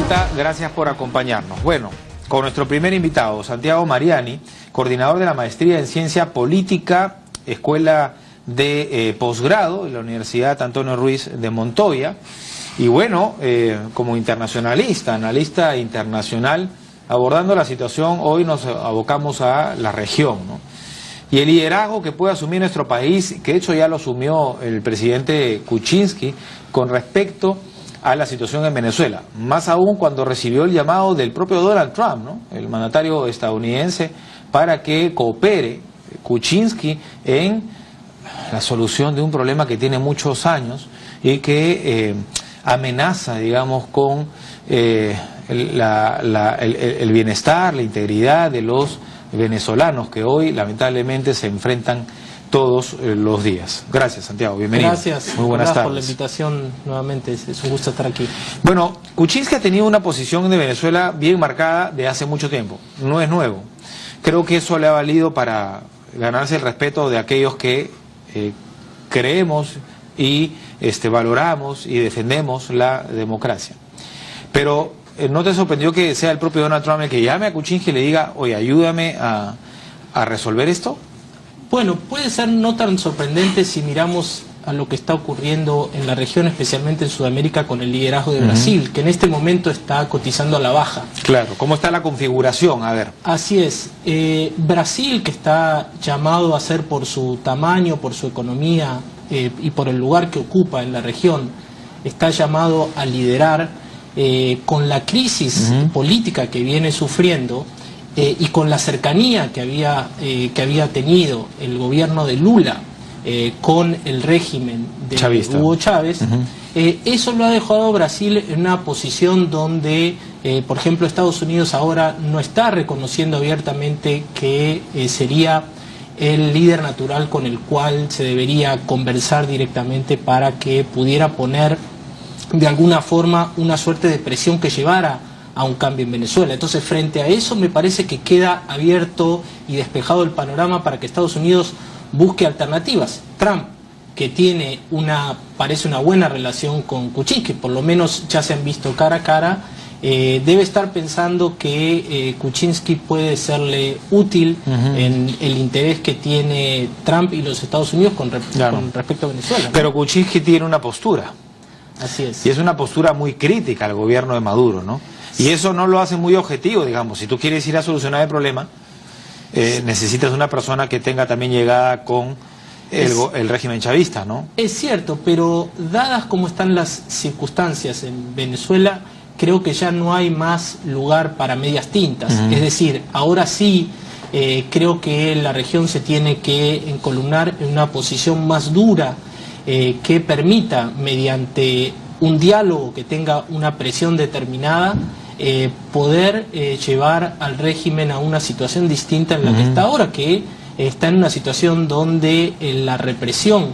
vuelta, gracias por acompañarnos. Bueno, con nuestro primer invitado, Santiago Mariani, coordinador de la Maestría en Ciencia Política, Escuela de Posgrado de la Universidad Antonio Ruiz de Montoya, y bueno, como internacionalista, analista internacional, abordando la situación, hoy nos abocamos a la región, ¿no? Y el liderazgo que puede asumir nuestro país, que de hecho ya lo asumió el presidente Kuczynski, con respecto a la situación en Venezuela, más aún cuando recibió el llamado del propio Donald Trump, ¿no?, el mandatario estadounidense, para que coopere Kuczynski en la solución de un problema que tiene muchos años y que amenaza, digamos, con el bienestar, la integridad de los venezolanos que hoy lamentablemente se enfrentan todos los días. Gracias, Santiago, bienvenido. Gracias, muy buenas tardes. Por la invitación nuevamente, es un gusto estar aquí. Bueno, Kuczynski ha tenido una posición de Venezuela bien marcada de hace mucho tiempo, no es nuevo. Creo que eso le ha valido para ganarse el respeto de aquellos que creemos y valoramos y defendemos la democracia. Pero ¿no te sorprendió que sea el propio Donald Trump el que llame a Kuczynski y le diga, oye, ayúdame a resolver esto? Bueno, puede ser no tan sorprendente si miramos a lo que está ocurriendo en la región, especialmente en Sudamérica, con el liderazgo de Brasil, que en este momento está cotizando a la baja. Claro, ¿cómo está la configuración? A ver. Así es. Brasil, que está llamado a ser por su tamaño, por su economía y por el lugar que ocupa en la región, está llamado a liderar con la crisis política que viene sufriendo y con la cercanía que había tenido el gobierno de Lula con el régimen de chavista. Hugo Chávez, eso lo ha dejado a Brasil en una posición donde, por ejemplo, Estados Unidos ahora no está reconociendo abiertamente que sería el líder natural con el cual se debería conversar directamente para que pudiera poner de alguna forma una suerte de presión que llevara a un cambio en Venezuela. Entonces, frente a eso, me parece que queda abierto y despejado el panorama para que Estados Unidos busque alternativas. Trump, que parece una buena relación con Kuczynski, por lo menos ya se han visto cara a cara, debe estar pensando que Kuczynski puede serle útil en el interés que tiene Trump y los Estados Unidos con respecto a Venezuela, ¿no? Pero Kuczynski tiene una postura. Así es. Y es una postura muy crítica al gobierno de Maduro, ¿no? Y eso no lo hace muy objetivo, digamos. Si tú quieres ir a solucionar el problema, necesitas una persona que tenga también llegada con el régimen chavista, ¿no? Es cierto, pero dadas como están las circunstancias en Venezuela, creo que ya no hay más lugar para medias tintas. Es decir, ahora sí creo que la región se tiene que encolumnar en una posición más dura, que permita, mediante un diálogo que tenga una presión determinada, poder llevar al régimen a una situación distinta en la que está ahora, que está en una situación donde la represión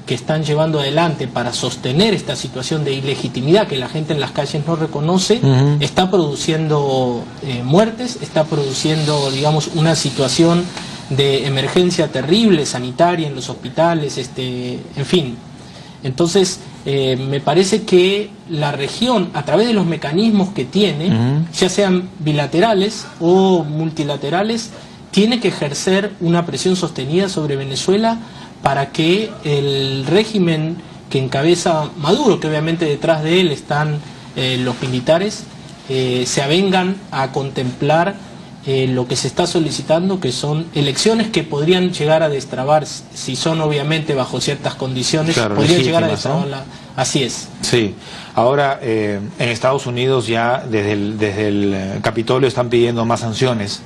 que están llevando adelante para sostener esta situación de ilegitimidad que la gente en las calles no reconoce, está produciendo muertes, está produciendo, digamos, una situación de emergencia terrible, sanitaria en los hospitales, en fin. Entonces, me parece que la región, a través de los mecanismos que tiene, ya sean bilaterales o multilaterales, tiene que ejercer una presión sostenida sobre Venezuela para que el régimen que encabeza Maduro, que obviamente detrás de él están los militares, se avengan a contemplar lo que se está solicitando, que son elecciones que podrían llegar a destrabar, si son obviamente bajo ciertas condiciones, claro, podrían llegar a destrabarla, ¿no? Así es. Sí, ahora en Estados Unidos ya desde el Capitolio están pidiendo más sanciones,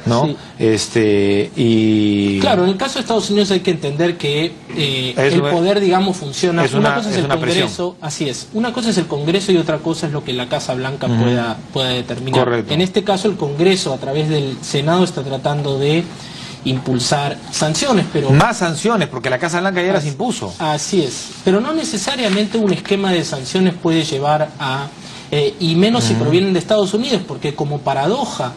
¿no? Sí. Y claro, en el caso de Estados Unidos hay que entender que el poder, digamos, funciona. Una cosa es el Congreso, así es. Una cosa es el Congreso y otra cosa es lo que la Casa Blanca pueda determinar. Correcto. En este caso el Congreso, a través del Senado, está tratando de impulsar sanciones, pero más sanciones, porque la Casa Blanca ya las impuso. Así es, pero no necesariamente un esquema de sanciones puede llevar a y menos si provienen de Estados Unidos, porque como paradoja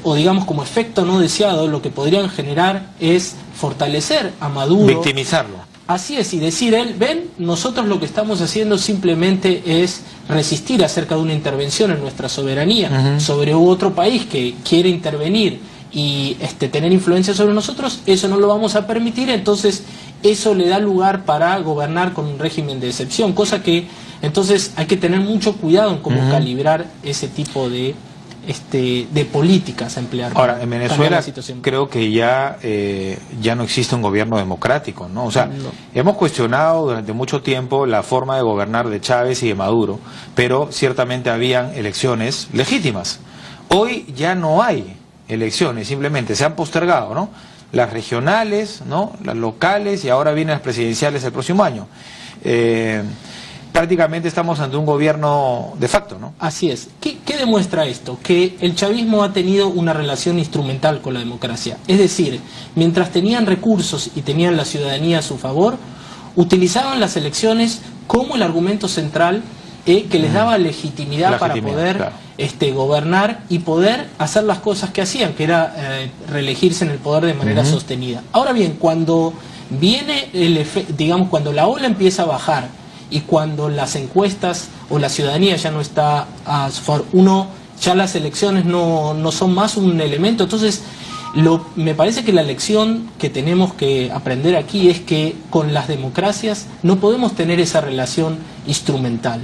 o digamos como efecto no deseado, lo que podrían generar es fortalecer a Maduro, victimizarlo. Así es, y decir él, ven, nosotros lo que estamos haciendo simplemente es resistir acerca de una intervención en nuestra soberanía sobre otro país que quiere intervenir y tener influencia sobre nosotros, eso no lo vamos a permitir, entonces eso le da lugar para gobernar con un régimen de excepción, cosa que entonces hay que tener mucho cuidado en cómo calibrar ese tipo de políticas a emplear. Ahora, en Venezuela creo que ya no existe un gobierno democrático, ¿no? O sea, hemos cuestionado durante mucho tiempo la forma de gobernar de Chávez y de Maduro, pero ciertamente habían elecciones legítimas. Hoy ya no hay elecciones, simplemente se han postergado, ¿no? Las regionales, ¿no? Las locales y ahora vienen las presidenciales el próximo año. Prácticamente estamos ante un gobierno de facto, ¿no? Así es. ¿Qué demuestra esto? Que el chavismo ha tenido una relación instrumental con la democracia. Es decir, mientras tenían recursos y tenían la ciudadanía a su favor, utilizaban las elecciones como el argumento central que les daba legitimidad para poder gobernar y poder hacer las cosas que hacían, que era reelegirse en el poder de manera sostenida. Ahora bien, cuando viene digamos, cuando la ola empieza a bajar, y cuando las encuestas o la ciudadanía ya no está a su favor, ya las elecciones no son más un elemento. Entonces, me parece que la lección que tenemos que aprender aquí es que con las democracias no podemos tener esa relación instrumental.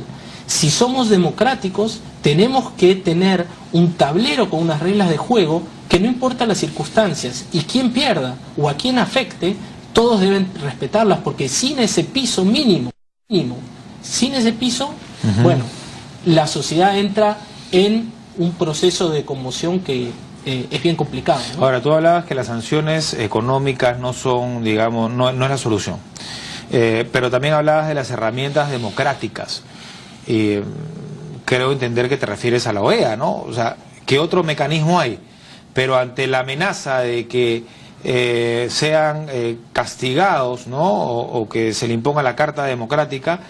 Si somos democráticos, tenemos que tener un tablero con unas reglas de juego que no importa las circunstancias, y quien pierda o a quien afecte, todos deben respetarlas, porque sin ese piso mínimo, sin ese piso, bueno, la sociedad entra en un proceso de conmoción que es bien complicado, ¿no? Ahora, tú hablabas que las sanciones económicas no son, digamos, no es la solución, pero también hablabas de las herramientas democráticas. Creo entender que te refieres a la OEA, ¿no? O sea, ¿qué otro mecanismo hay? Pero ante la amenaza de que sean castigados, ¿no? O que se le imponga la Carta Democrática,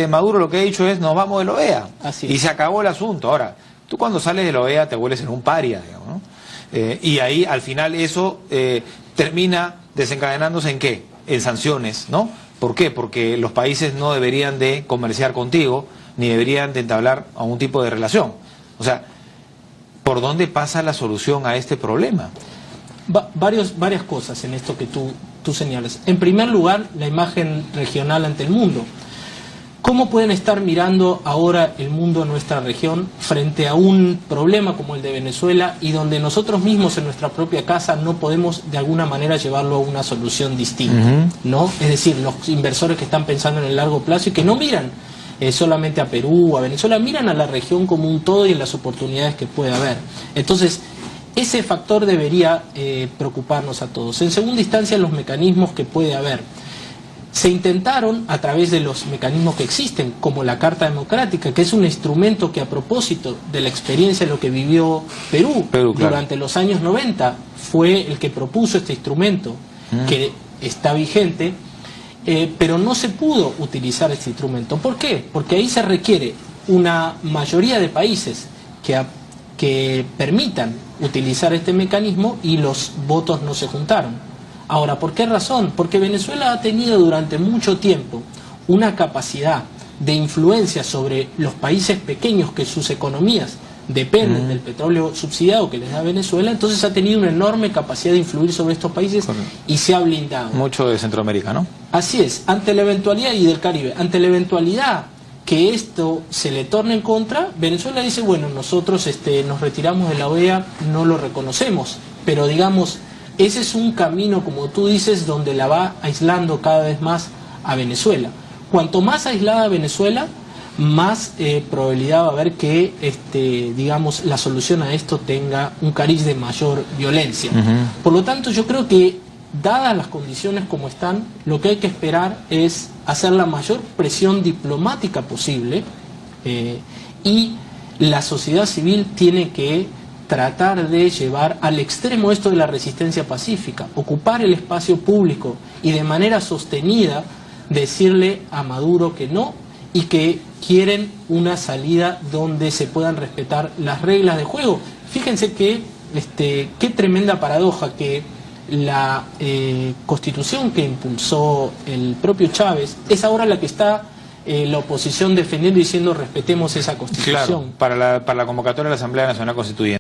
Maduro lo que ha dicho es: nos vamos de la OEA. Y se acabó el asunto. Ahora, tú cuando sales de la OEA te vuelves en un paria, digamos, ¿no? Y ahí al final eso termina desencadenándose ¿en qué? En sanciones, ¿no? ¿Por qué? Porque los países no deberían de comerciar contigo, ni deberían de entablar algún tipo de relación. O sea, ¿por dónde pasa la solución a este problema? Varias cosas en esto que tú señalas. En primer lugar, la imagen regional ante el mundo. ¿Cómo pueden estar mirando ahora el mundo en nuestra región frente a un problema como el de Venezuela y donde nosotros mismos en nuestra propia casa no podemos de alguna manera llevarlo a una solución distinta, ¿no? Es decir, los inversores que están pensando en el largo plazo y que no miran solamente a Perú, a Venezuela, miran a la región como un todo y en las oportunidades que puede haber. Entonces, ese factor debería preocuparnos a todos. En segunda instancia, los mecanismos que puede haber. Se intentaron, a través de los mecanismos que existen, como la Carta Democrática, que es un instrumento que, a propósito de la experiencia de lo que vivió Perú durante los años 90, fue el que propuso este instrumento, que está vigente, pero no se pudo utilizar este instrumento. ¿Por qué? Porque ahí se requiere una mayoría de países que permitan utilizar este mecanismo y los votos no se juntaron. Ahora, ¿por qué razón? Porque Venezuela ha tenido durante mucho tiempo una capacidad de influencia sobre los países pequeños que sus economías dependen del petróleo subsidiado que les da Venezuela, entonces ha tenido una enorme capacidad de influir sobre estos países y se ha blindado. Mucho de Centroamérica, ¿no? Así es, ante la eventualidad, y del Caribe, ante la eventualidad que esto se le torne en contra, Venezuela dice, bueno, nosotros nos retiramos de la OEA, no lo reconocemos, pero digamos, ese es un camino, como tú dices, donde la va aislando cada vez más a Venezuela. Cuanto más aislada Venezuela, más probabilidad va a haber que, digamos, la solución a esto tenga un cariz de mayor violencia. Por lo tanto, yo creo que, dadas las condiciones como están, lo que hay que esperar es hacer la mayor presión diplomática posible y la sociedad civil tiene que tratar de llevar al extremo esto de la resistencia pacífica, ocupar el espacio público y de manera sostenida decirle a Maduro que no y que quieren una salida donde se puedan respetar las reglas de juego. Fíjense que qué tremenda paradoja que la constitución que impulsó el propio Chávez es ahora la que está la oposición defendiendo y diciendo respetemos esa constitución. Claro, para la convocatoria de la Asamblea Nacional Constituyente.